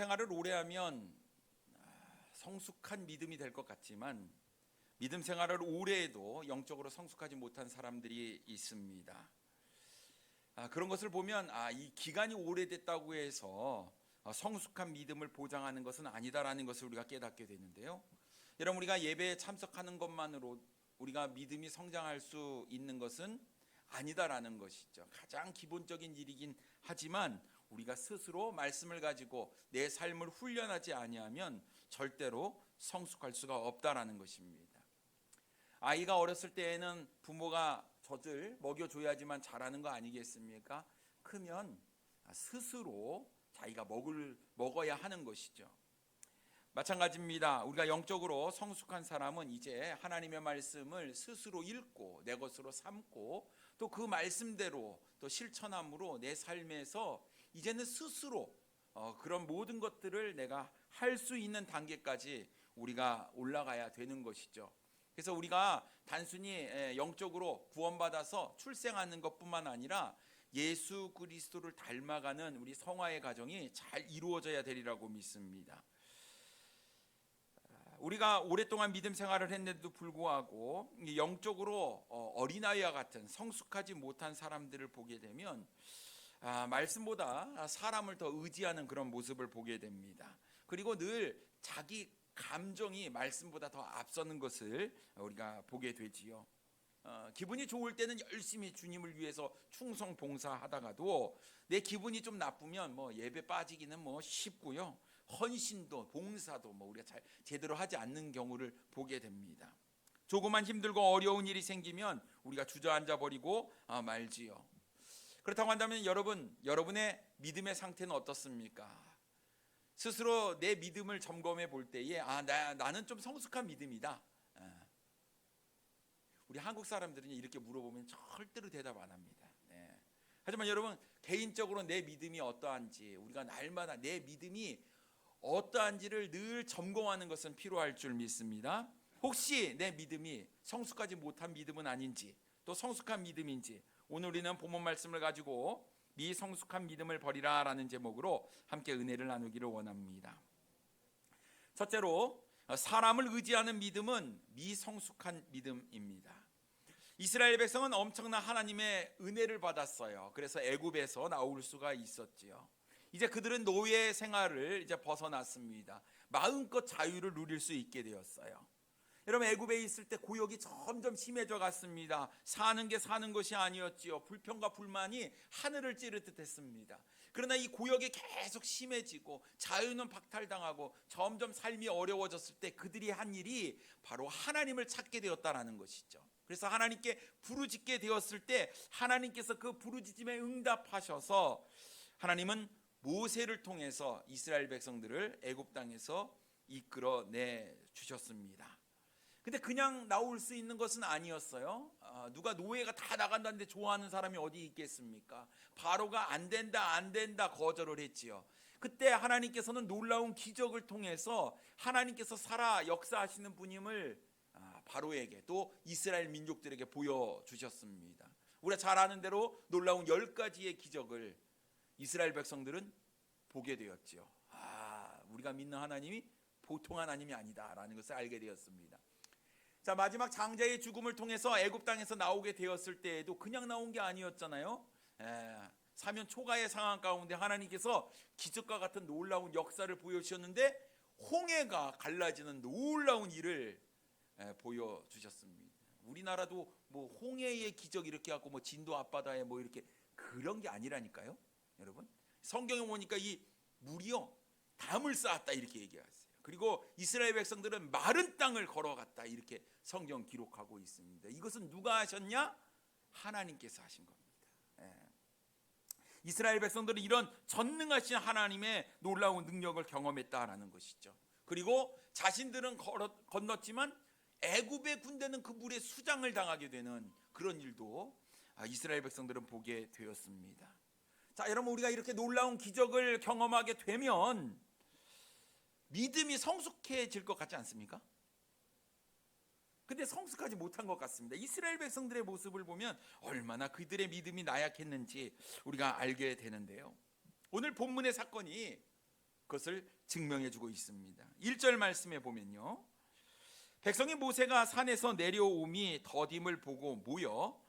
생활을 오래 하면 성숙한 믿음이 될 것 같지만 믿음 생활을 오래 해도 영적으로 성숙하지 못한 사람들이 있습니다. 그런 것을 보면 이 기간이 오래됐다고 해서 성숙한 믿음을 보장하는 것은 아니다라는 것을 우리가 깨닫게 되는데요. 여러분, 우리가 예배에 참석하는 것만으로 우리가 믿음이 성장할 수 있는 것은 아니다라는 것이죠. 가장 기본적인 일이긴 하지만 우리가 스스로 말씀을 가지고 내 삶을 훈련하지 아니하면 절대로 성숙할 수가 없다라는 것입니다. 아이가 어렸을 때에는 부모가 젖을 먹여줘야지만 자라는 거 아니겠습니까? 크면 스스로 자기가 먹어야 하는 것이죠. 마찬가지입니다. 우리가 영적으로 성숙한 사람은 이제 하나님의 말씀을 스스로 읽고 내 것으로 삼고 또 그 말씀대로 또 실천함으로 내 삶에서 이제는 스스로 그런 모든 것들을 내가 할 수 있는 단계까지 우리가 올라가야 되는 것이죠. 그래서 우리가 단순히 영적으로 구원받아서 출생하는 것뿐만 아니라 예수 그리스도를 닮아가는 우리 성화의 과정이 잘 이루어져야 되리라고 믿습니다. 우리가 오랫동안 믿음 생활을 했는데도 불구하고 영적으로 어린아이와 같은 성숙하지 못한 사람들을 보게 되면 말씀보다 사람을 더 의지하는 그런 모습을 보게 됩니다. 그리고 늘 자기 감정이 말씀보다 더 앞서는 것을 우리가 보게 되지요. 기분이 좋을 때는 열심히 주님을 위해서 충성 봉사하다가도 내 기분이 좀 나쁘면 예배 빠지기는 쉽고요. 헌신도 봉사도 우리가 잘 제대로 하지 않는 경우를 보게 됩니다. 조그만 힘들고 어려운 일이 생기면 우리가 주저앉아 버리고 말지요. 그렇다고 한다면 여러분의 믿음의 상태는 어떻습니까? 스스로 내 믿음을 점검해 볼 때에 나는 좀 성숙한 믿음이다. 우리 한국 사람들은 이렇게 물어보면 절대로 대답 안 합니다. 하지만 여러분, 개인적으로 내 믿음이 어떠한지 우리가 날마다 내 믿음이 어떠한지를 늘 점검하는 것은 필요할 줄 믿습니다. 혹시 내 믿음이 성숙하지 못한 믿음은 아닌지 또 성숙한 믿음인지 오늘 우리는 본문 말씀을 가지고 미성숙한 믿음을 버리라 라는 제목으로 함께 은혜를 나누기를 원합니다. 첫째로, 사람을 의지하는 믿음은 미성숙한 믿음입니다. 이스라엘 백성은 엄청난 하나님의 은혜를 받았어요. 그래서 애굽에서 나올 수가 있었지요. 이제 그들은 노예 생활을 이제 벗어났습니다. 마음껏 자유를 누릴 수 있게 되었어요. 여러분, 애굽에 있을 때 고역이 점점 심해져 갔습니다. 사는 게 사는 것이 아니었지요. 불평과 불만이 하늘을 찌를 듯했습니다. 그러나 이 고역이 계속 심해지고 자유는 박탈당하고 점점 삶이 어려워졌을 때 그들이 한 일이 바로 하나님을 찾게 되었다라는 것이죠. 그래서 하나님께 부르짖게 되었을 때 하나님께서 그 부르짖음에 응답하셔서 하나님은 모세를 통해서 이스라엘 백성들을 애굽 땅에서 이끌어내 주셨습니다. 근데 그냥 나올 수 있는 것은 아니었어요. 누가 노예가 다 나간다는데 좋아하는 사람이 어디 있겠습니까? 바로가 안 된다 거절을 했지요. 그때 하나님께서는 놀라운 기적을 통해서 하나님께서 살아 역사하시는 분임을 바로에게 또 이스라엘 민족들에게 보여주셨습니다. 우리가 잘 아는 대로 놀라운 10가지의 기적을 이스라엘 백성들은 보게 되었지요. 우리가 믿는 하나님이 보통 하나님이 아니다라는 것을 알게 되었습니다. 자, 마지막 장자의 죽음을 통해서 애굽 땅에서 나오게 되었을 때에도 그냥 나온 게 아니었잖아요. 사면 초가의 상황 가운데 하나님께서 기적과 같은 놀라운 역사를 보여주셨는데 홍해가 갈라지는 놀라운 일을 보여주셨습니다. 우리나라도 홍해의 기적 이렇게 갖고 진도 앞바다에 이렇게 그런 게 아니라니까요. 여러분, 성경에 보니까 이 물이요 담을 쌓았다 이렇게 얘기하세요. 그리고 이스라엘 백성들은 마른 땅을 걸어갔다 이렇게 성경 기록하고 있습니다. 이것은 누가 하셨냐? 하나님께서 하신 겁니다. 이스라엘 백성들은 이런 전능하신 하나님의 놀라운 능력을 경험했다라는 것이죠. 그리고 자신들은 건넜지만 애굽의 군대는 그 물에 수장을 당하게 되는 그런 일도 이스라엘 백성들은 보게 되었습니다. 자, 여러분, 우리가 이렇게 놀라운 기적을 경험하게 되면 믿음이 성숙해질 것 같지 않습니까? 근데 성숙하지 못한 것 같습니다. 이스라엘 백성들의 모습을 보면 얼마나 그들의 믿음이 나약했는지 우리가 알게 되는데요. 오늘 본문의 사건이 그것을 증명해 주고 있습니다. 1절 말씀에 보면요, 백성이 모세가 산에서 내려옴이 더딤을 보고 모여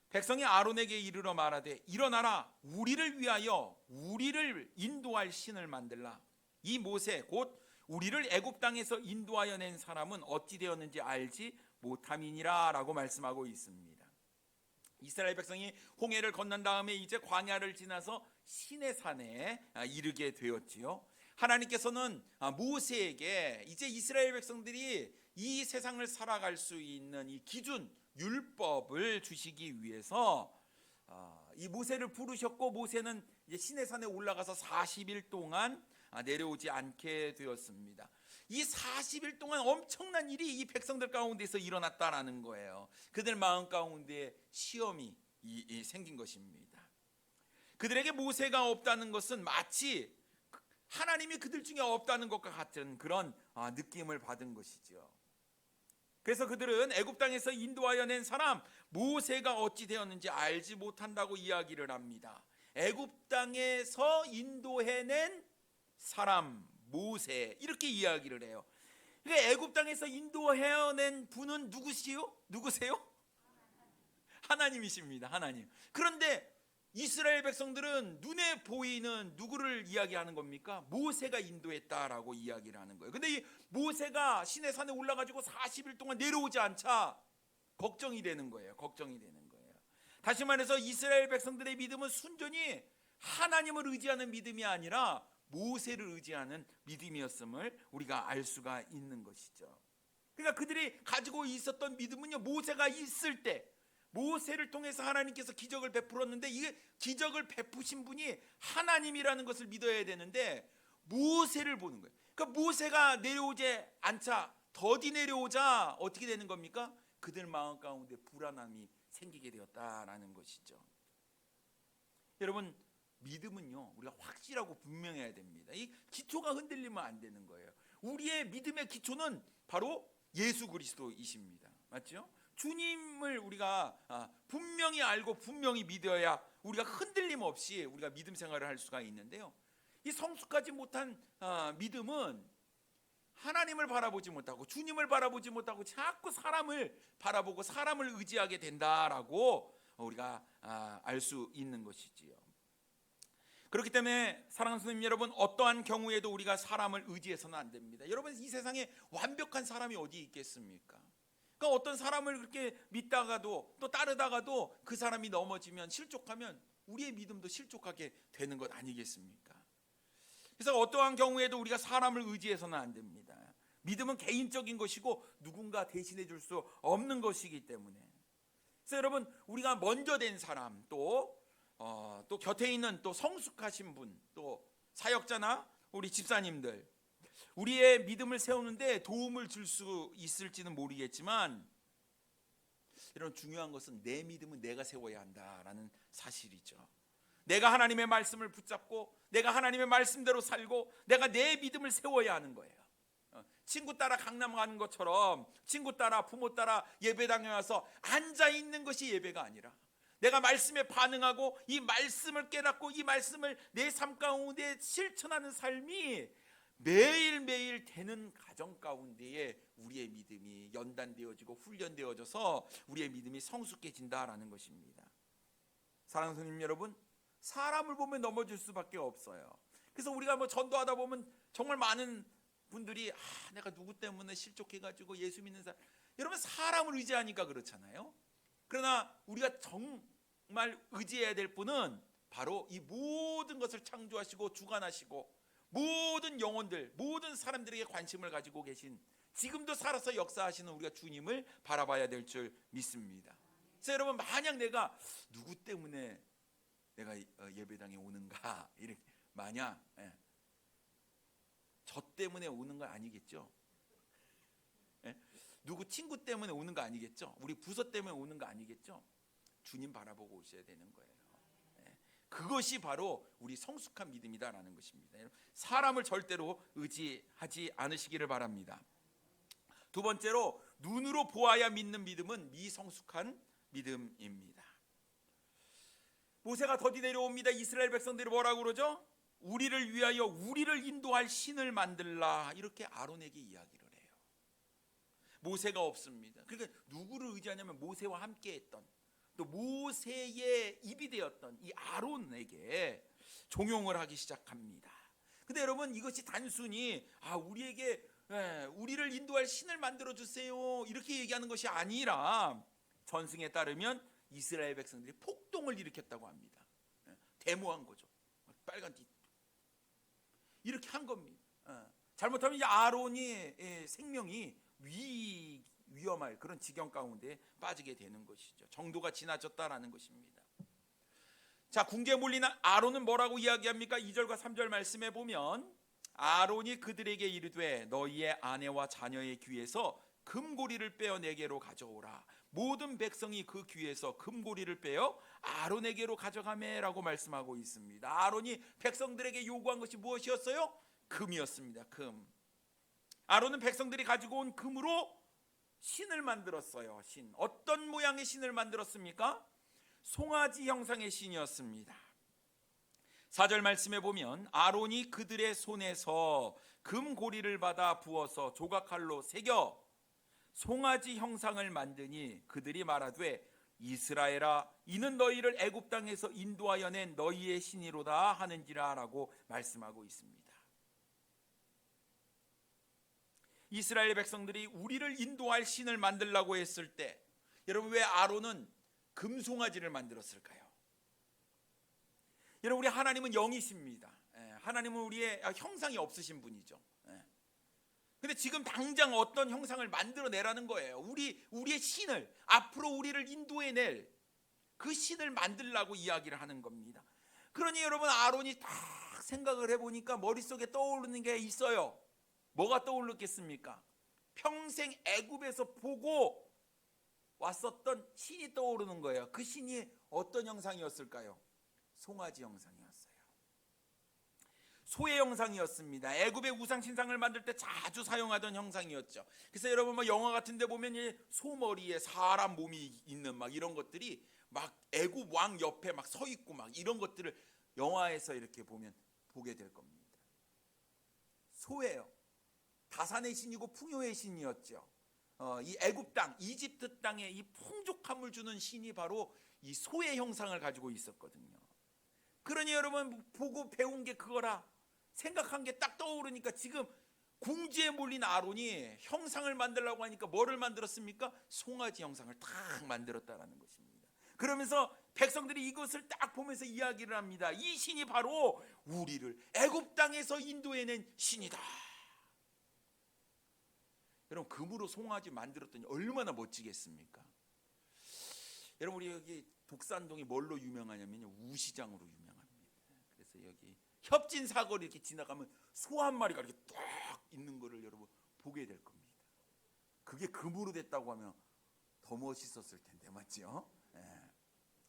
백성이 아론에게 이르러 말하되 일어나라, 우리를 위하여 우리를 인도할 신을 만들라. 이 모세 곧 우리를 애굽 땅에서 인도하여 낸 사람은 어찌 되었는지 알지 못함이니라 라고 말씀하고 있습니다. 이스라엘 백성이 홍해를 건넌 다음에 이제 광야를 지나서 시내산에 이르게 되었지요. 하나님께서는 모세에게 이제 이스라엘 백성들이 이 세상을 살아갈 수 있는 이 기준, 율법을 주시기 위해서 이 모세를 부르셨고, 모세는 이제 시내산에 올라가서 40일 동안 내려오지 않게 되었습니다. 이 40일 동안 엄청난 일이 이 백성들 가운데서 일어났다라는 거예요. 그들 마음 가운데 시험이 생긴 것입니다. 그들에게 모세가 없다는 것은 마치 하나님이 그들 중에 없다는 것과 같은 그런 느낌을 받은 것이죠. 그래서 그들은 애굽 땅에서 인도하여 낸 사람 모세가 어찌 되었는지 알지 못한다고 이야기를 합니다. 애굽 땅에서 인도해낸 사람 모세, 이렇게 이야기를 해요. 그러니까 애굽 땅에서 인도해낸 분은 누구세요? 하나님이십니다. 하나님. 그런데 이스라엘 백성들은 눈에 보이는 누구를 이야기하는 겁니까? 모세가 인도했다라고 이야기를 하는 거예요. 근데 이 모세가 시내산에 올라가지고 40일 동안 내려오지 않자 걱정이 되는 거예요. 걱정이 되는 거예요. 다시 말해서 이스라엘 백성들의 믿음은 순전히 하나님을 의지하는 믿음이 아니라 모세를 의지하는 믿음이었음을 우리가 알 수가 있는 것이죠. 그러니까 그들이 가지고 있었던 믿음은요, 모세가 있을 때 모세를 통해서 하나님께서 기적을 베풀었는데, 이 기적을 베푸신 분이 하나님이라는 것을 믿어야 되는데 모세를 보는 거예요. 그러니까 모세가 내려오지 않자, 더디 내려오자 어떻게 되는 겁니까? 그들 마음 가운데 불안함이 생기게 되었다라는 것이죠. 여러분, 믿음은요, 우리가 확실하고 분명해야 됩니다. 이 기초가 흔들리면 안 되는 거예요. 우리의 믿음의 기초는 바로 예수 그리스도이십니다. 맞죠? 주님을 우리가 분명히 알고 분명히 믿어야 우리가 흔들림 없이 우리가 믿음 생활을 할 수가 있는데요, 이 성숙하지 못한 믿음은 하나님을 바라보지 못하고 주님을 바라보지 못하고 자꾸 사람을 바라보고 사람을 의지하게 된다라고 우리가 알 수 있는 것이지요. 그렇기 때문에 사랑하는 성도님 여러분, 어떠한 경우에도 우리가 사람을 의지해서는 안 됩니다. 여러분, 이 세상에 완벽한 사람이 어디 있겠습니까? 그러니까 어떤 사람을 그렇게 믿다가도 또 따르다가도 그 사람이 넘어지면, 실족하면 우리의 믿음도 실족하게 되는 것 아니겠습니까? 그래서 어떠한 경우에도 우리가 사람을 의지해서는 안 됩니다. 믿음은 개인적인 것이고 누군가 대신해 줄 수 없는 것이기 때문에. 그래서 여러분, 우리가 먼저 된 사람, 또 곁에 있는 또 성숙하신 분, 또 사역자나 우리 집사님들, 우리의 믿음을 세우는데 도움을 줄 수 있을지는 모르겠지만, 이런 중요한 것은 내 믿음은 내가 세워야 한다라는 사실이죠. 내가 하나님의 말씀을 붙잡고 내가 하나님의 말씀대로 살고 내가 내 믿음을 세워야 하는 거예요. 친구 따라 강남 가는 것처럼 친구 따라 부모 따라 예배당에 와서 앉아있는 것이 예배가 아니라, 내가 말씀에 반응하고 이 말씀을 깨닫고 이 말씀을 내 삶 가운데 실천하는 삶이 매일매일 되는 가정 가운데에 우리의 믿음이 연단되어지고 훈련되어져서 우리의 믿음이 성숙해진다라는 것입니다. 사랑하는 성도님 여러분, 사람을 보면 넘어질 수밖에 없어요. 그래서 우리가 전도하다 보면 정말 많은 분들이 내가 누구 때문에 실족해가지고 예수 믿는 사람, 여러분 사람을 의지하니까 그렇잖아요. 그러나 우리가 정말 의지해야 될 분은 바로 이 모든 것을 창조하시고 주관하시고 모든 영혼들, 모든 사람들에게 관심을 가지고 계신, 지금도 살아서 역사하시는 우리가 주님을 바라봐야 될 줄 믿습니다. 그래서 여러분, 만약 내가 누구 때문에 내가 예배당에 오는가, 이렇게 만약 저 때문에 오는 건 아니겠죠? 누구 친구 때문에 오는 거 아니겠죠? 우리 부서 때문에 오는 거 아니겠죠? 주님 바라보고 오셔야 되는 거예요. 그것이 바로 우리 성숙한 믿음이다라는 것입니다. 사람을 절대로 의지하지 않으시기를 바랍니다. 두 번째로, 눈으로 보아야 믿는 믿음은 미성숙한 믿음입니다. 모세가 더디 내려옵니다. 이스라엘 백성들이 뭐라고 그러죠? 우리를 위하여 우리를 인도할 신을 만들라, 이렇게 아론에게 이야기를 해요. 모세가 없습니다. 그러니까 누구를 의지하냐면 모세와 함께했던, 또 모세의 입이 되었던 이 아론에게 종용을 하기 시작합니다. 근데 여러분, 이것이 단순히 우리를 인도할 신을 만들어 주세요 이렇게 얘기하는 것이 아니라, 전승에 따르면 이스라엘 백성들이 폭동을 일으켰다고 합니다. 데모한 거죠. 빨간 띠 이렇게 한 겁니다. 잘못하면 이제 아론이 생명이 위험할 그런 지경 가운데 빠지게 되는 것이죠. 정도가 지나쳤다라는 것입니다. 자, 궁지에 몰린 아론은 뭐라고 이야기합니까? 2절과 3절 말씀에 보면, 아론이 그들에게 이르되 너희의 아내와 자녀의 귀에서 금고리를 빼어 내게로 가져오라. 모든 백성이 그 귀에서 금고리를 빼어 아론에게로 가져가매라고 말씀하고 있습니다. 아론이 백성들에게 요구한 것이 무엇이었어요? 금이었습니다. 금. 아론은 백성들이 가지고 온 금으로 신을 만들었어요. 신. 어떤 모양의 신을 만들었습니까? 송아지 형상의 신이었습니다. 4절 말씀에 보면, 아론이 그들의 손에서 금고리를 받아 부어서 조각칼로 새겨 송아지 형상을 만드니 그들이 말하되 이스라엘아, 이는 너희를 애굽 땅에서 인도하여 낸 너희의 신이로다 하는지라 라고 말씀하고 있습니다. 이스라엘 백성들이 우리를 인도할 신을 만들라고 했을 때, 여러분, 왜 아론은 금송아지를 만들었을까요? 여러분, 우리 하나님은 영이십니다. 하나님은 우리의 형상이 없으신 분이죠. 근데 지금 당장 어떤 형상을 만들어내라는 거예요. 우리의 신을, 앞으로 우리를 인도해낼 그 신을 만들라고 이야기를 하는 겁니다. 그러니 여러분, 아론이 딱 생각을 해보니까 머릿속에 떠오르는 게 있어요. 뭐가 떠오르겠습니까? 평생 애굽에서 보고 왔었던 신이 떠오르는 거예요. 그 신이 어떤 형상이었을까요? 송아지 형상이었어요. 소의 형상이었습니다. 애굽의 우상 신상을 만들 때 자주 사용하던 형상이었죠. 그래서 여러분, 영화 같은 데 보면 소머리에 사람 몸이 있는 이런 것들이 애굽 왕 옆에 서 있고 이런 것들을 영화에서 이렇게 보게 될 겁니다. 소예요. 다산의 신이고 풍요의 신이었죠. 이 애굽 땅, 이집트 땅에 이 풍족함을 주는 신이 바로 이 소의 형상을 가지고 있었거든요. 그러니 여러분, 보고 배운 게 그거라 생각한 게 딱 떠오르니까, 지금 궁지에 몰린 아론이 형상을 만들려고 하니까 뭐를 만들었습니까? 송아지 형상을 딱 만들었다라는 것입니다. 그러면서 백성들이 이것을 딱 보면서 이야기를 합니다. 이 신이 바로 우리를 애굽 땅에서 인도해낸 신이다. 여러분, 금으로 송아지 만들었더니 얼마나 멋지겠습니까? 여러분, 우리 여기 독산동이 뭘로 유명하냐면요, 우시장으로 유명합니다. 그래서 여기 협진사거리 이렇게 지나가면 소 한 마리가 이렇게 딱 있는 거를 여러분 보게 될 겁니다. 그게 금으로 됐다고 하면 더 멋있었을 텐데, 맞죠?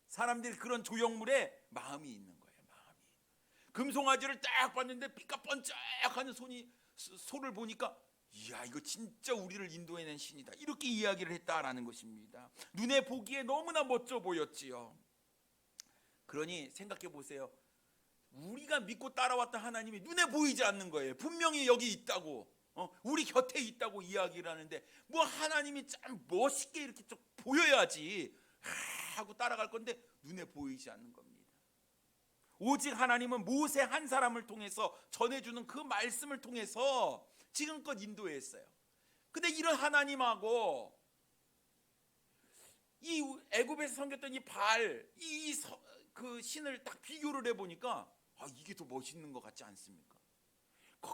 사람들이 그런 조형물에 마음이 있는 거예요. 마음이. 금송아지를 딱 봤는데 빛과 번쩍하는 소를 보니까, 이야, 이거 진짜 우리를 인도해낸 신이다, 이렇게 이야기를 했다라는 것입니다. 눈에 보기에 너무나 멋져 보였지요. 그러니 생각해 보세요. 우리가 믿고 따라왔던 하나님이 눈에 보이지 않는 거예요. 분명히 여기 있다고, 우리 곁에 있다고 이야기를 하는데, 하나님이 참 멋있게 이렇게 좀 보여야지 하고 따라갈 건데 눈에 보이지 않는 겁니다. 오직 하나님은 모세 한 사람을 통해서 전해주는 그 말씀을 통해서 지금껏 인도했어요. 근데 이런 하나님하고 이 애굽에서 섬겼던 이 바알, 그 신을 딱 비교를 해보니까, 이게 더 멋있는 것 같지 않습니까?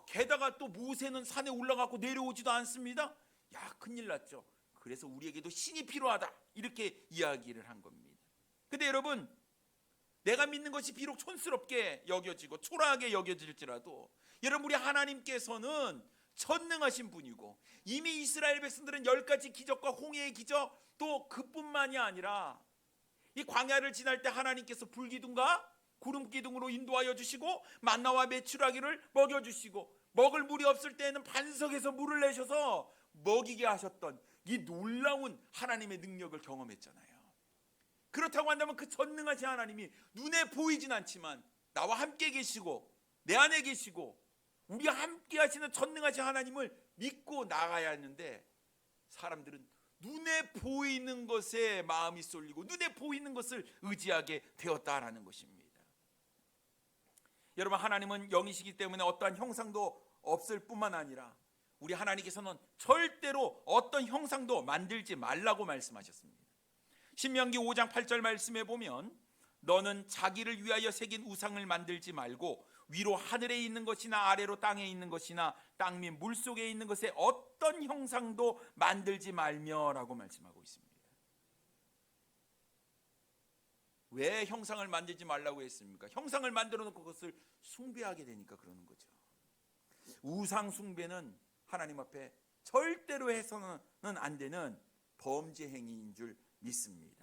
게다가 또 모세는 산에 올라가고 내려오지도 않습니다. 야, 큰일 났죠. 그래서 우리에게도 신이 필요하다, 이렇게 이야기를 한 겁니다. 근데 여러분, 내가 믿는 것이 비록 촌스럽게 여겨지고 초라하게 여겨질지라도, 여러분, 우리 하나님께서는 전능하신 분이고, 이미 이스라엘 백성들은 10가지 기적과 홍해의 기적, 또 그뿐만이 아니라 이 광야를 지날 때 하나님께서 불기둥과 구름기둥으로 인도하여 주시고, 만나와 메추라기를 먹여주시고, 먹을 물이 없을 때에는 반석에서 물을 내셔서 먹이게 하셨던 이 놀라운 하나님의 능력을 경험했잖아요. 그렇다고 한다면 그 전능하신 하나님이 눈에 보이진 않지만 나와 함께 계시고 내 안에 계시고 우리와 함께 하시는 전능하신 하나님을 믿고 나가야 하는데, 사람들은 눈에 보이는 것에 마음이 쏠리고 눈에 보이는 것을 의지하게 되었다라는 것입니다. 여러분, 하나님은 영이시기 때문에 어떠한 형상도 없을 뿐만 아니라 우리 하나님께서는 절대로 어떤 형상도 만들지 말라고 말씀하셨습니다. 신명기 5장 8절 말씀에 보면, 너는 자기를 위하여 새긴 우상을 만들지 말고 위로 하늘에 있는 것이나 아래로 땅에 있는 것이나 땅 및 물속에 있는 것에 어떤 형상도 만들지 말며 라고 말씀하고 있습니다. 왜 형상을 만들지 말라고 했습니까? 형상을 만들어 놓고 그것을 숭배하게 되니까 그러는 거죠. 우상 숭배는 하나님 앞에 절대로 해서는 안 되는 범죄 행위인 줄 믿습니다.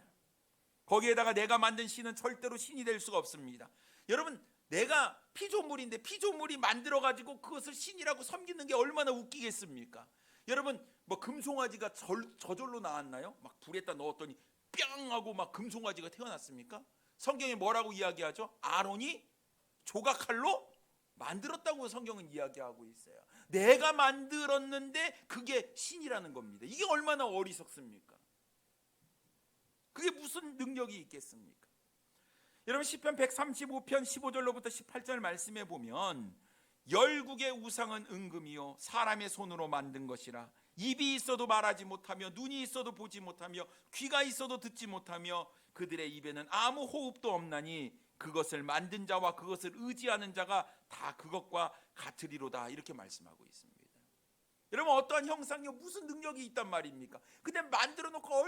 거기에다가 내가 만든 신은 절대로 신이 될 수가 없습니다. 여러분, 내가 피조물인데 피조물이 만들어 가지고 그것을 신이라고 섬기는 게 얼마나 웃기겠습니까? 여러분, 뭐 금송아지가 저절로 나왔나요? 막 불에다 넣었더니 뿅 하고 막 금송아지가 태어났습니까? 성경에 뭐라고 이야기하죠? 아론이 조각칼로 만들었다고 성경은 이야기하고 있어요. 내가 만들었는데 그게 신이라는 겁니다. 이게 얼마나 어리석습니까? 그게 무슨 능력이 있겠습니까? 여러분, 시편 135편 15절로부터 18절 말씀에 보면, 열국의 우상은 은금이요 사람의 손으로 만든 것이라. 입이 있어도 말하지 못하며 눈이 있어도 보지 못하며 귀가 있어도 듣지 못하며 그들의 입에는 아무 호흡도 없나니 그것을 만든 자와 그것을 의지하는 자가 다 그것과 같으리로다. 이렇게 말씀하고 있습니다. 여러분, 어떠한 형상이요 무슨 능력이 있단 말입니까? 근데 만들어 놓고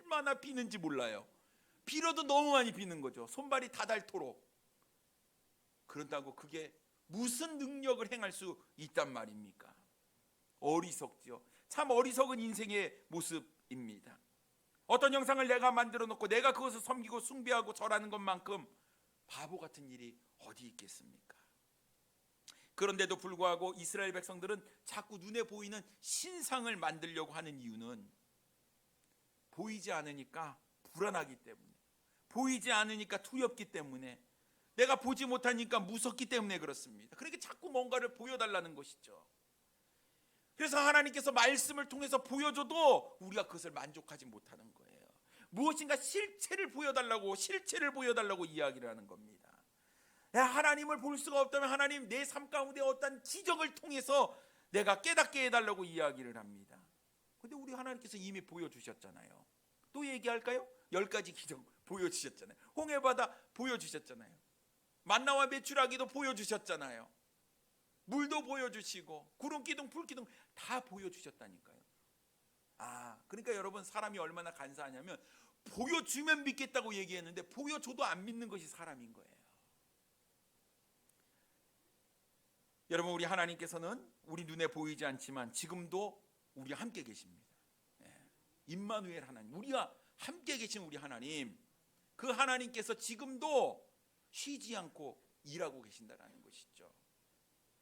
얼마나 비는지 몰라요. 빌어도 너무 많이 비는 거죠. 손발이 다 닳도록. 그런다고 그게 무슨 능력을 행할 수 있단 말입니까? 어리석죠. 참 어리석은 인생의 모습입니다. 어떤 형상을 내가 만들어 놓고 내가 그것을 섬기고 숭배하고 절하는 것만큼 바보 같은 일이 어디 있겠습니까? 그런데도 불구하고 이스라엘 백성들은 자꾸 눈에 보이는 신상을 만들려고 하는 이유는 보이지 않으니까 불안하기 때문에, 보이지 않으니까 두렵기 때문에, 내가 보지 못하니까 무섭기 때문에 그렇습니다. 그러니까 자꾸 뭔가를 보여달라는 것이죠. 그래서 하나님께서 말씀을 통해서 보여줘도 우리가 그것을 만족하지 못하는 거예요. 무엇인가 실체를 보여달라고 이야기를 하는 겁니다. 하나님을 볼 수가 없다면 하나님 내 삶 가운데 어떤 기적을 통해서 내가 깨닫게 해달라고 이야기를 합니다. 근데 우리 하나님께서 이미 보여주셨잖아요. 또 얘기할까요? 10가지 기적 보여주셨잖아요. 홍해바다 보여주셨잖아요. 만나와 메추라기도 보여주셨잖아요. 물도 보여주시고 구름 기둥 불 기둥 다 보여주셨다니까요. 그러니까 여러분, 사람이 얼마나 간사하냐면 보여주면 믿겠다고 얘기했는데 보여줘도 안 믿는 것이 사람인 거예요. 여러분, 우리 하나님께서는 우리 눈에 보이지 않지만 지금도 우리와 함께 계십니다. 임마누엘 하나님, 우리와 함께 계신 우리 하나님, 그 하나님께서 지금도 쉬지 않고 일하고 계신다라는 것이죠.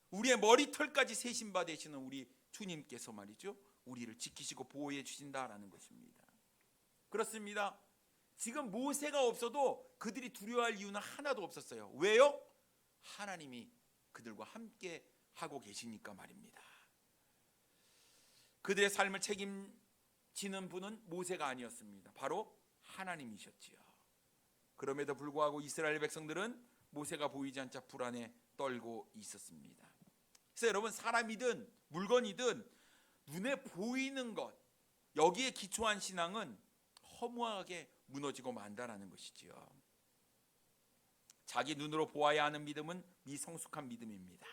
우리의 머리털까지 세신 바 되시는 우리 주님께서 말이죠, 우리를 지키시고 보호해 주신다라는 것입니다. 그렇습니다. 지금 모세가 없어도 그들이 두려워할 이유는 하나도 없었어요. 왜요? 하나님이 그들과 함께 하고 계시니까 말입니다. 그들의 삶을 책임지는 분은 모세가 아니었습니다. 바로 하나님이셨지요. 그럼에도 불구하고 이스라엘 백성들은 모세가 보이지 않자 불안에 떨고 있었습니다. 그래서 여러분, 사람이든 물건이든 눈에 보이는 것, 여기에 기초한 신앙은 허무하게 무너지고 만다라는 것이지요. 자기 눈으로 보아야 하는 믿음은 미성숙한 믿음입니다.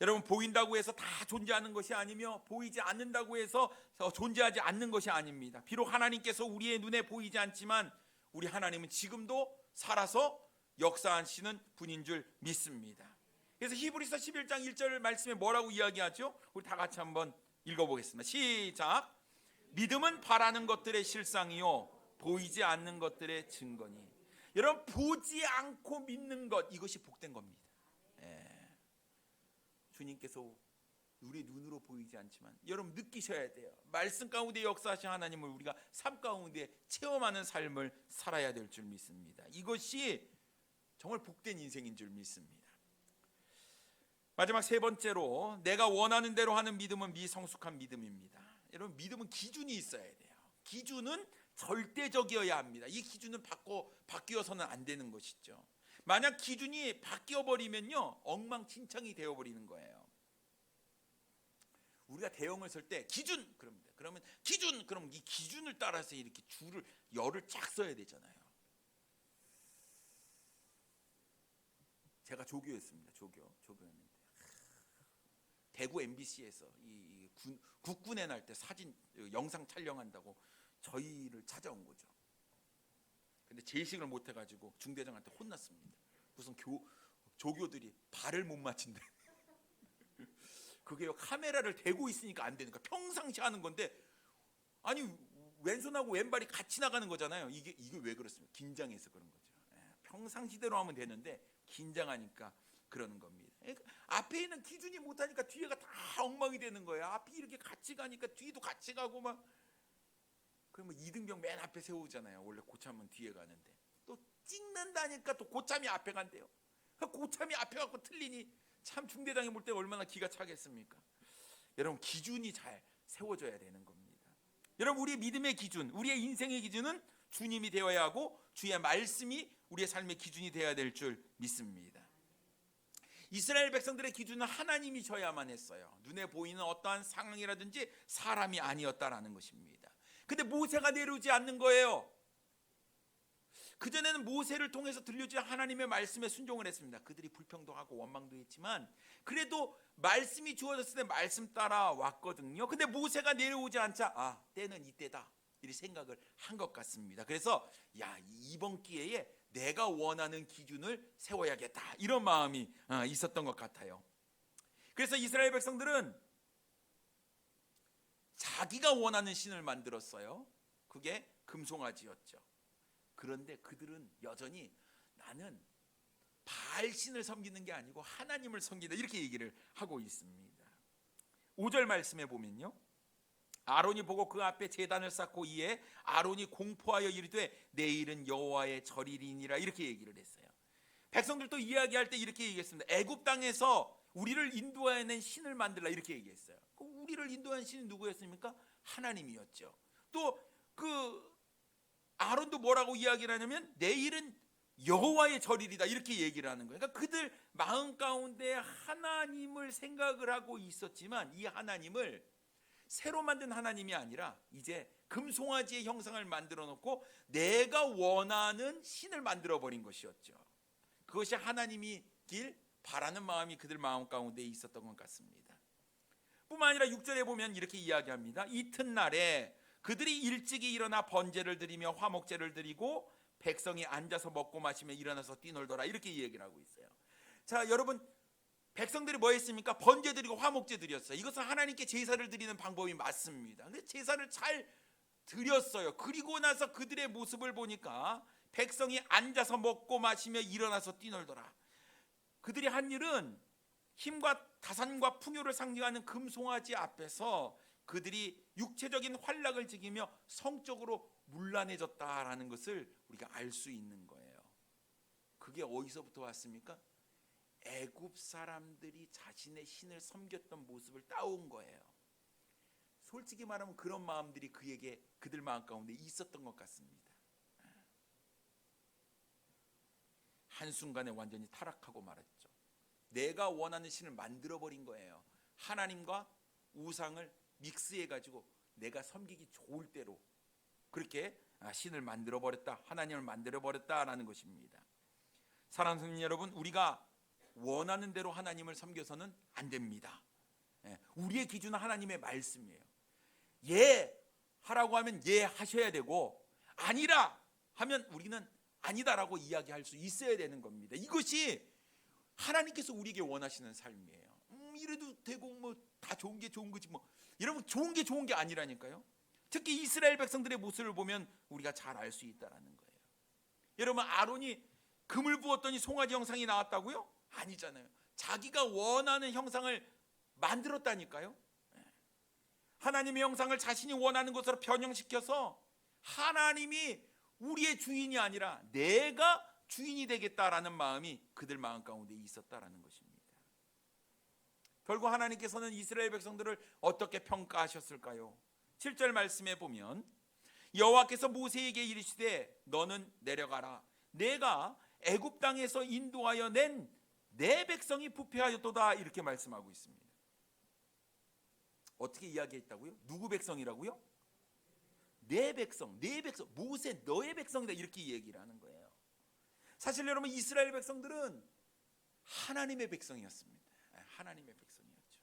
여러분, 보인다고 해서 다 존재하는 것이 아니며 보이지 않는다고 해서 존재하지 않는 것이 아닙니다. 비록 하나님께서 우리의 눈에 보이지 않지만 우리 하나님은 지금도 살아서 역사하시는 분인 줄 믿습니다. 그래서 히브리서 11장 1절 말씀에 뭐라고 이야기하죠? 우리 다 같이 한번 읽어보겠습니다. 시작. 믿음은 바라는 것들의 실상이요 보이지 않는 것들의 증거니. 여러분, 보지 않고 믿는 것, 이것이 복된 겁니다. 주님께서 우리 눈으로 보이지 않지만 여러분 느끼셔야 돼요. 말씀 가운데 역사하신 하나님을 우리가 삶 가운데 체험하는 삶을 살아야 될 줄 믿습니다. 이것이 정말 복된 인생인 줄 믿습니다. 마지막 세 번째로 내가 원하는 대로 하는 믿음은 미성숙한 믿음입니다. 여러분, 믿음은 기준이 있어야 돼요. 기준은 절대적이어야 합니다. 이 기준은 바뀌어서는 안 되는 것이죠. 만약 기준이 바뀌어 버리면요, 엉망진창이 되어 버리는 거예요. 우리가 대형을 설 때 기준 그럽니다. 그러면 기준, 그럼 이 기준을 따라서 이렇게 열을 쫙 써야 되잖아요. 제가 조교였습니다. 조교였는데 대구 MBC에서 이 국군의 날 때 사진 영상 촬영한다고 저희를 찾아온 거죠. 근데 제식을 못 해가지고 중대장한테 혼났습니다. 무슨 조교들이 발을 못 맞춘대. 그게요, 카메라를 대고 있으니까 안 되니까 평상시 하는 건데, 아니 왼손하고 왼발이 같이 나가는 거잖아요. 이게 왜 그렇습니까? 긴장해서 그런 거죠. 평상시대로 하면 되는데 긴장하니까 그러는 겁니다. 그러니까 앞에 있는 기준이 못하니까 뒤에가 다 엉망이 되는 거예요. 앞이 이렇게 같이 가니까 뒤도 같이 가고 막. 그러면 이등병 맨 앞에 세우잖아요. 원래 고참은 뒤에 가는데 또 찍는다니까 또 고참이 앞에 간대요. 고참이 앞에 가고 틀리니 참 중대장이 볼 때 얼마나 기가 차겠습니까? 여러분, 기준이 잘 세워져야 되는 겁니다. 여러분, 우리의 믿음의 기준, 우리의 인생의 기준은 주님이 되어야 하고 주의 말씀이 우리의 삶의 기준이 되어야 될 줄 믿습니다. 이스라엘 백성들의 기준은 하나님이셔야만 했어요. 눈에 보이는 어떠한 상황이라든지 사람이 아니었다라는 것입니다. 근데 모세가 내려오지 않는 거예요. 그전에는 모세를 통해서 들려준 하나님의 말씀에 순종을 했습니다. 그들이 불평도 하고 원망도 했지만 그래도 말씀이 주어졌을 때 말씀 따라 왔거든요. 근데 모세가 내려오지 않자 때는 이때다 이렇게 생각을 한 것 같습니다. 그래서 이번 기회에 내가 원하는 기준을 세워야겠다 이런 마음이 있었던 것 같아요. 그래서 이스라엘 백성들은 자기가 원하는 신을 만들었어요. 그게 금송아지였죠. 그런데 그들은 여전히 나는 바알신을 섬기는 게 아니고 하나님을 섬기다 이렇게 얘기를 하고 있습니다. 5절 말씀에 보면요, 아론이 보고 그 앞에 제단을 쌓고 이에 아론이 공포하여 이르되 내일은 여호와의 절일이니라 이렇게 얘기를 했어요. 백성들도 이야기할 때 이렇게 얘기했습니다. 애굽 땅에서 우리를 인도해낸 신을 만들라 이렇게 얘기했어요. 우리를 인도한 신이 누구였습니까? 하나님이었죠. 또 그 아론도 뭐라고 이야기를 하냐면 내일은 여호와의 절일이다 이렇게 얘기를 하는 거예요. 그러니까 그들 마음 가운데 하나님을 생각을 하고 있었지만 이 하나님을 새로 만든 하나님이 아니라 이제 금송아지의 형상을 만들어 놓고 내가 원하는 신을 만들어 버린 것이었죠. 그것이 하나님이길 바라는 마음이 그들 마음 가운데 있었던 것 같습니다. 뿐만 아니라 6절에 보면 이렇게 이야기합니다. 이튿날에 그들이 일찍이 일어나 번제를 드리며 화목제를 드리고 백성이 앉아서 먹고 마시며 일어나서 뛰놀더라 이렇게 얘기를 하고 있어요. 자, 여러분, 백성들이 뭐 했습니까? 번제 드리고 화목제 드렸어요. 이것은 하나님께 제사를 드리는 방법이 맞습니다. 근데 제사를 잘 드렸어요. 그리고 나서 그들의 모습을 보니까 백성이 앉아서 먹고 마시며 일어나서 뛰놀더라. 그들이 한 일은 힘과 다산과 풍요를 상징하는 금송아지 앞에서 그들이 육체적인 활락을 즐기며 성적으로 문란해졌다라는 것을 우리가 알 수 있는 거예요. 그게 어디서부터 왔습니까? 애굽 사람들이 자신의 신을 섬겼던 모습을 따온 거예요. 솔직히 말하면 그런 마음들이 그들 마음 가운데 있었던 것 같습니다. 한순간에 완전히 타락하고 말았죠. 내가 원하는 신을 만들어버린 거예요. 하나님과 우상을 믹스해가지고 내가 섬기기 좋을 대로 그렇게 신을 만들어버렸다, 하나님을 만들어버렸다라는 것입니다. 사랑하는 성도 여러분, 우리가 원하는 대로 하나님을 섬겨서는 안 됩니다. 우리의 기준은 하나님의 말씀이에요. 예 하라고 하면 예 하셔야 되고 아니라 하면 우리는 아니다라고 이야기할 수 있어야 되는 겁니다. 이것이 하나님께서 우리에게 원하시는 삶이에요. 이래도 되고 뭐 다 좋은 게 좋은 거지 뭐. 여러분, 좋은 게 좋은 게 아니라니까요. 특히 이스라엘 백성들의 모습을 보면 우리가 잘 알 수 있다라는 거예요. 여러분, 아론이 금을 부었더니 송아지 형상이 나왔다고요? 아니잖아요. 자기가 원하는 형상을 만들었다니까요. 하나님의 형상을 자신이 원하는 것으로 변형시켜서 하나님이 우리의 주인이 아니라 내가 주인이 되겠다라는 마음이 그들 마음 가운데 있었다라는 것입니다. 결국 하나님께서는 이스라엘 백성들을 어떻게 평가하셨을까요? 7절 말씀에 보면 여호와께서 모세에게 이르시되 너는 내려가라. 내가 애굽 땅에서 인도하여 낸 내 백성이 부패하였도다. 이렇게 말씀하고 있습니다. 어떻게 이야기했다고요? 누구 백성이라고요? 내 백성, 내 백성, 모세 너의 백성이다. 이렇게 얘기를 하는 거예요. 사실 여러분 이스라엘 백성들은 하나님의 백성이었습니다. 하나님의 백성이었죠.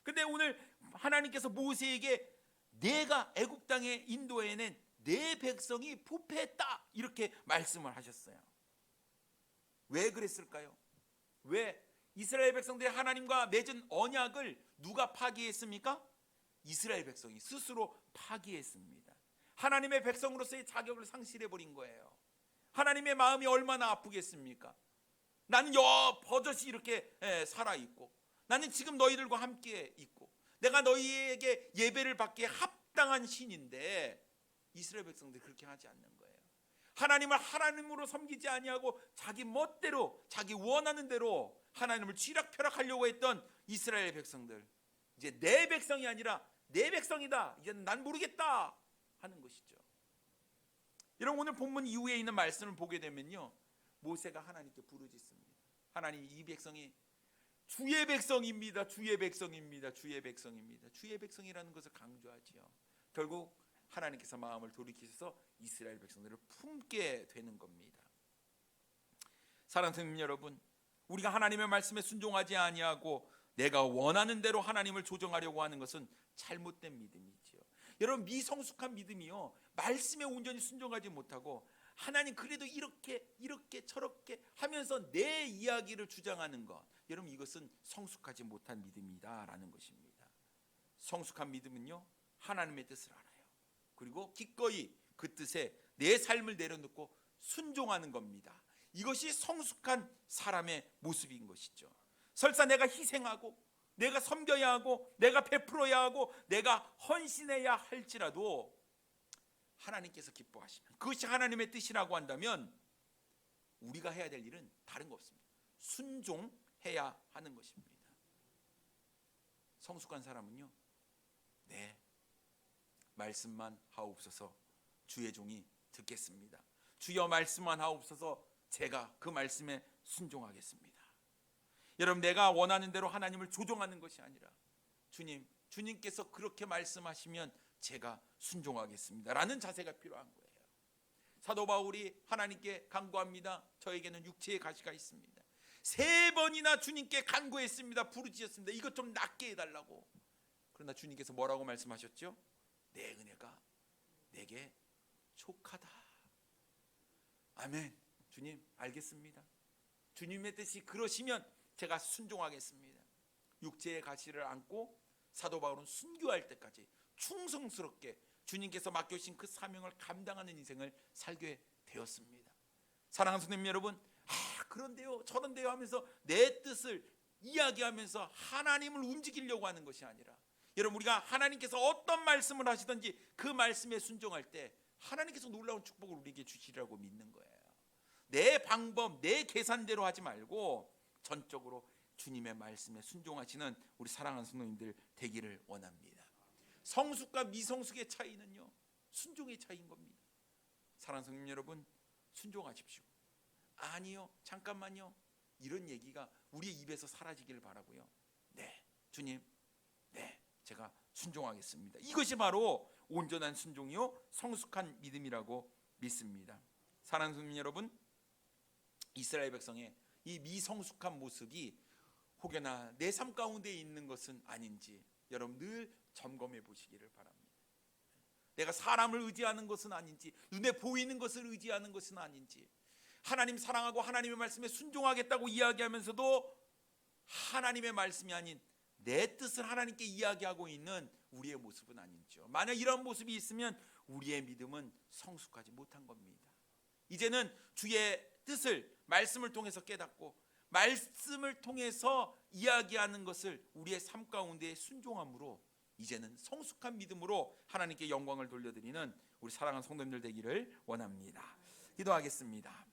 근데 오늘 하나님께서 모세에게 내가 애굽 땅에 인도해낸 내 백성이 부패했다 이렇게 말씀을 하셨어요. 왜 그랬을까요? 왜 이스라엘 백성들이 하나님과 맺은 언약을 누가 파기했습니까? 이스라엘 백성이 스스로 파기했습니다. 하나님의 백성으로서의 자격을 상실해버린 거예요. 하나님의 마음이 얼마나 아프겠습니까? 나는 버젓이 이렇게 살아있고 나는 지금 너희들과 함께 있고 내가 너희에게 예배를 받기에 합당한 신인데 이스라엘 백성들이 그렇게 하지 않는 거예요. 하나님을 하나님으로 섬기지 아니하고 자기 멋대로 자기 원하는 대로 하나님을 쥐락펴락하려고 했던 이스라엘 백성들, 이제 내 백성이 아니라 내 백성이다, 이제는 난 모르겠다 하는 것이죠. 여러분 오늘 본문 이후에 있는 말씀을 보게 되면요, 모세가 하나님께 부르짖습니다. 하나님, 이 백성이 주의 백성입니다. 주의 백성입니다. 주의 백성입니다. 주의 백성이라는 것을 강조하지요. 결국 하나님께서 마음을 돌이키셔서 이스라엘 백성들을 품게 되는 겁니다. 사랑하는 성도 여러분, 우리가 하나님의 말씀에 순종하지 아니하고 내가 원하는 대로 하나님을 조정하려고 하는 것은 잘못된 믿음이지요. 여러분 미성숙한 믿음이요, 말씀에 온전히 순종하지 못하고 하나님 그래도 이렇게 저렇게 하면서 내 이야기를 주장하는 것, 여러분 이것은 성숙하지 못한 믿음이다라는 것입니다. 성숙한 믿음은요, 하나님의 뜻을 알아요. 그리고 기꺼이 그 뜻에 내 삶을 내려놓고 순종하는 겁니다. 이것이 성숙한 사람의 모습인 것이죠. 설사 내가 희생하고 내가 섬겨야 하고 내가 베풀어야 하고 내가 헌신해야 할지라도 하나님께서 기뻐하시면, 그것이 하나님의 뜻이라고 한다면 우리가 해야 될 일은 다른 거 없습니다. 순종해야 하는 것입니다. 성숙한 사람은요, 네, 말씀만 하옵소서, 주의 종이 듣겠습니다. 주여 말씀만 하옵소서, 제가 그 말씀에 순종하겠습니다. 여러분, 내가 원하는 대로 하나님을 조종하는 것이 아니라 주님께서 그렇게 말씀하시면 제가 순종하겠습니다 라는 자세가 필요한 거예요. 사도 바울이 하나님께 간구합니다. 저에게는 육체의 가시가 있습니다. 3번이나 주님께 간구했습니다. 부르짖었습니다. 이것 좀 낫게 해달라고. 그러나 주님께서 뭐라고 말씀하셨죠? 내 은혜가 내게 족하다. 아멘. 주님 알겠습니다. 주님의 뜻이 그러시면 제가 순종하겠습니다. 육체의 가시를 안고 사도 바울은 순교할 때까지 충성스럽게 주님께서 맡겨주신 그 사명을 감당하는 인생을 살게 되었습니다. 사랑하는 성도님 여러분, 그런데요 저런데요 하면서 내 뜻을 이야기하면서 하나님을 움직이려고 하는 것이 아니라, 여러분 우리가 하나님께서 어떤 말씀을 하시든지 그 말씀에 순종할 때 하나님께서 놀라운 축복을 우리에게 주시리라고 믿는 거예요. 내 방법, 내 계산대로 하지 말고 전적으로 주님의 말씀에 순종하시는 우리 사랑하는 성도님들 되기를 원합니다. 성숙과 미성숙의 차이는요, 순종의 차이인 겁니다. 사랑하는 성도님 여러분, 순종하십시오. 아니요, 잠깐만요, 이런 얘기가 우리의 입에서 사라지기를 바라고요. 네, 주님, 네, 제가 순종하겠습니다. 이것이 바로 온전한 순종이요 성숙한 믿음이라고 믿습니다. 사랑하는 성도님 여러분, 이스라엘 백성의 이 미성숙한 모습이 혹여나 내 삶 가운데 있는 것은 아닌지 여러분 늘 점검해 보시기를 바랍니다. 내가 사람을 의지하는 것은 아닌지, 눈에 보이는 것을 의지하는 것은 아닌지, 하나님 사랑하고 하나님의 말씀에 순종하겠다고 이야기하면서도 하나님의 말씀이 아닌 내 뜻을 하나님께 이야기하고 있는 우리의 모습은 아닌지요. 만약 이런 모습이 있으면 우리의 믿음은 성숙하지 못한 겁니다. 이제는 주의 뜻을 말씀을 통해서 깨닫고 말씀을 통해서 이야기하는 것을 우리의 삶 가운데 순종함으로 이제는 성숙한 믿음으로 하나님께 영광을 돌려드리는 우리 사랑하는 성도님들 되기를 원합니다. 기도하겠습니다.